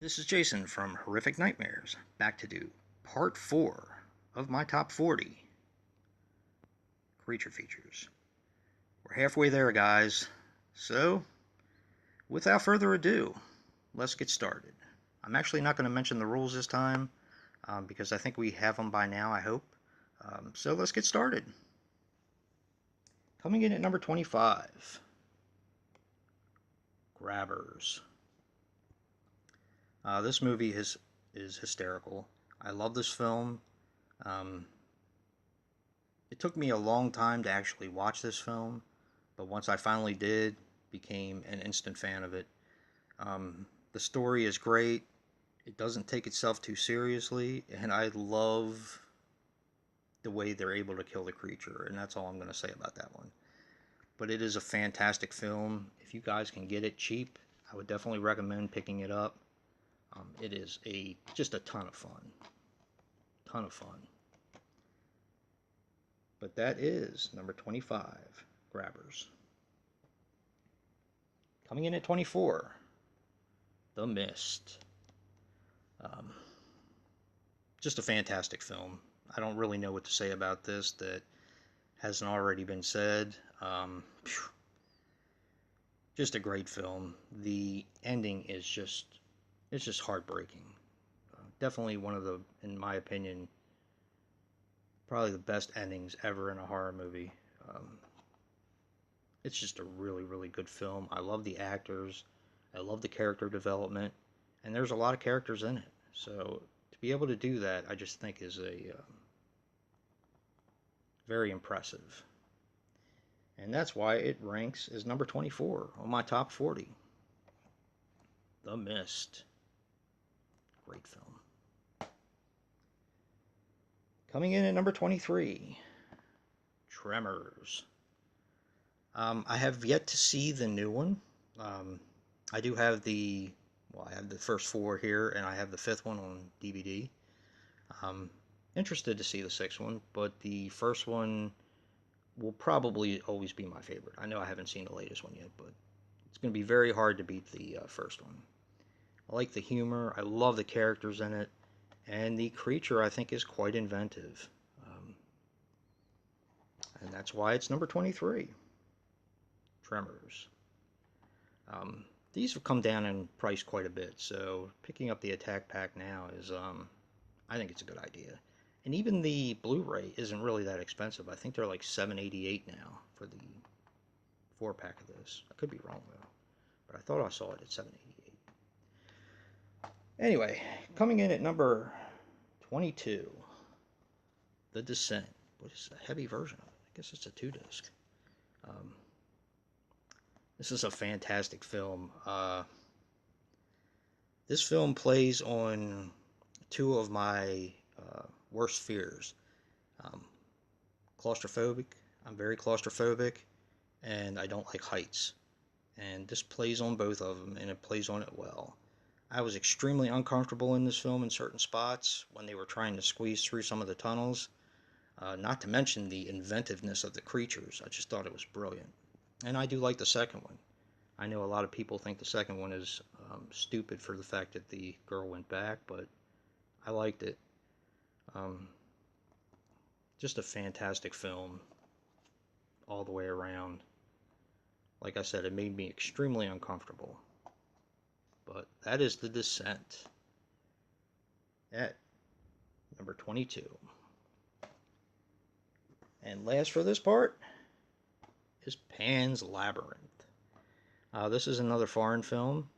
This is Jason from Horrific Nightmares, back to do part 4 of my top 40 creature features. We're halfway there, guys, so without further ado, let's get started. I'm actually not going to mention the rules this time because I think we have them by now, I hope. So let's get started. Coming in at number 25, Grabbers. This movie is hysterical. I love this film. Um, it took me a long time to actually watch this film, but once I finally did, became an instant fan of it. The story is great. It doesn't take itself too seriously, and I love the way they're able to kill the creature, and that's all I'm going to say about that one. But it is a fantastic film. If you guys can get it cheap, I would definitely recommend picking it up. It is just a ton of fun. Ton of fun. But that is number 25, Grabbers. Coming in at 24, The Mist. Um, just a fantastic film. I don't really know what to say about this that hasn't already been said. Just a great film. The ending is it's just heartbreaking. Definitely one of the, in my opinion, probably the best endings ever in a horror movie. It's just a really, really good film. I love the actors. I love the character development. And there's a lot of characters in it. So to be able to do that, I just think is a very impressive. And that's why it ranks as number 24 on my top 40. The Mist. Great film. Coming in at number 23, Tremors. I have yet to see the new one. I do have I have the first 4 here, and I have the 5th one on DVD. Interested to see the 6th one, but the first one will probably always be my favorite. I know I haven't seen the latest one yet, but it's going to be very hard to beat the first one. I like the humor. I love the characters in it. And the creature, I think, is quite inventive. And that's why it's number 23. Tremors. These have come down in price quite a bit, so picking up the attack pack now is, I think it's a good idea. And even the Blu-ray isn't really that expensive. I think they're like $7.88 now for the 4-pack of this. I could be wrong though, but I thought I saw it at $7.88. Anyway, coming in at number 22, The Descent. What is a heavy version of it? I guess it's a 2-disc. This is a fantastic film. This film plays on 2 of my worst fears. Um, claustrophobic. I'm very claustrophobic, and I don't like heights. And this plays on both of them, and it plays on it well. I was extremely uncomfortable in this film in certain spots when they were trying to squeeze through some of the tunnels. Not to mention the inventiveness of the creatures. I just thought it was brilliant. And I do like the second one. I know a lot of people think the second one is stupid for the fact that the girl went back, but I liked it. Just a fantastic film all the way around. Like I said, it made me extremely uncomfortable. But that is The Descent at number 22. And last for this part is Pan's Labyrinth. This is another foreign film.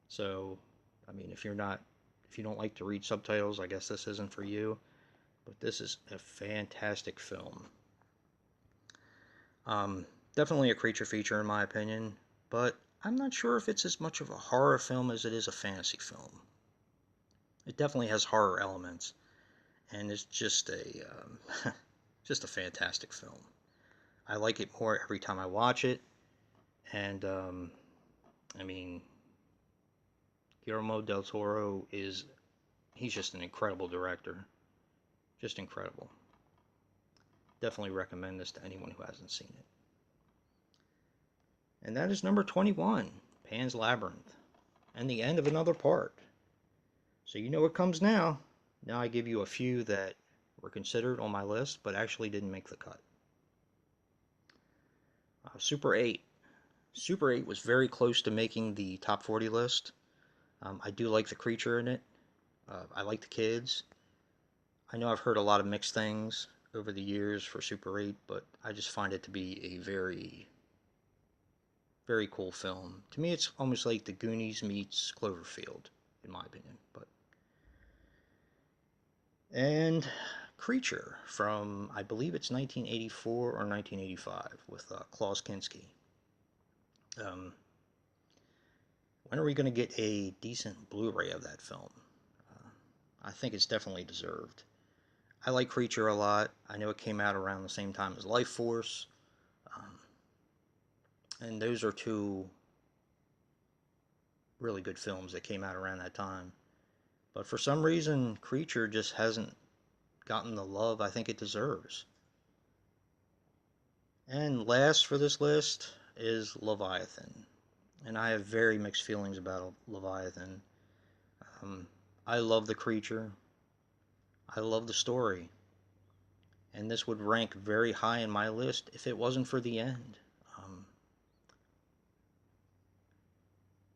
So, I mean, if you don't like to read subtitles, I guess this isn't for you. But this is a fantastic film. Definitely a creature feature in my opinion, but I'm not sure if it's as much of a horror film as it is a fantasy film. It definitely has horror elements, and it's just just a fantastic film. I like it more every time I watch it, and I mean, Guillermo del Toro he's just an incredible director. Just incredible. Definitely recommend this to anyone who hasn't seen it. And that is number 21, Pan's Labyrinth. and the end of another part. So you know what comes now. Now I give you a few that were considered on my list, but actually didn't make the cut. Super 8. Super 8 was very close to making the top 40 list. I do like the creature in it. I like the kids. I know I've heard a lot of mixed things over the years for Super 8, but I just find it to be a very, very cool film. To me, it's almost like the Goonies meets Cloverfield, in my opinion. And Creature from, I believe it's 1984 or 1985 with Klaus Kinski. Um, when are we going to get a decent Blu-ray of that film? I think it's definitely deserved. I like Creature a lot. I know it came out around the same time as Life Force. Um, and those are two really good films that came out around that time. But for some reason, Creature just hasn't gotten the love I think it deserves. And last for this list is Leviathan. And I have very mixed feelings about Leviathan. Um, I love the creature. I love the story. And this would rank very high in my list if it wasn't for the end.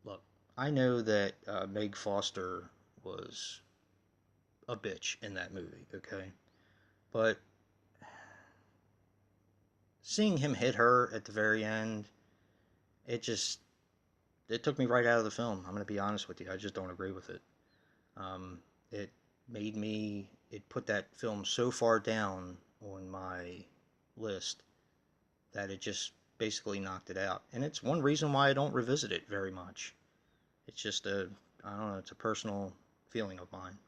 Look, I know that Meg Foster was a bitch in that movie, okay? But seeing him hit her at the very end, it just it took me right out of the film. I'm going to be honest with you. I just don't agree with it. Um, it it put that film so far down on my list that it just basically knocked it out. And it's one reason why I don't revisit it very much. It's just I don't know, it's a personal feeling of mine.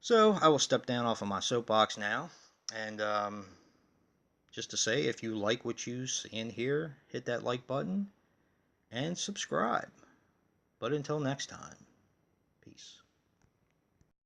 So I will step down off of my soapbox now. And just to say, if you like what you see in here, hit that like button and subscribe. But until next time, peace.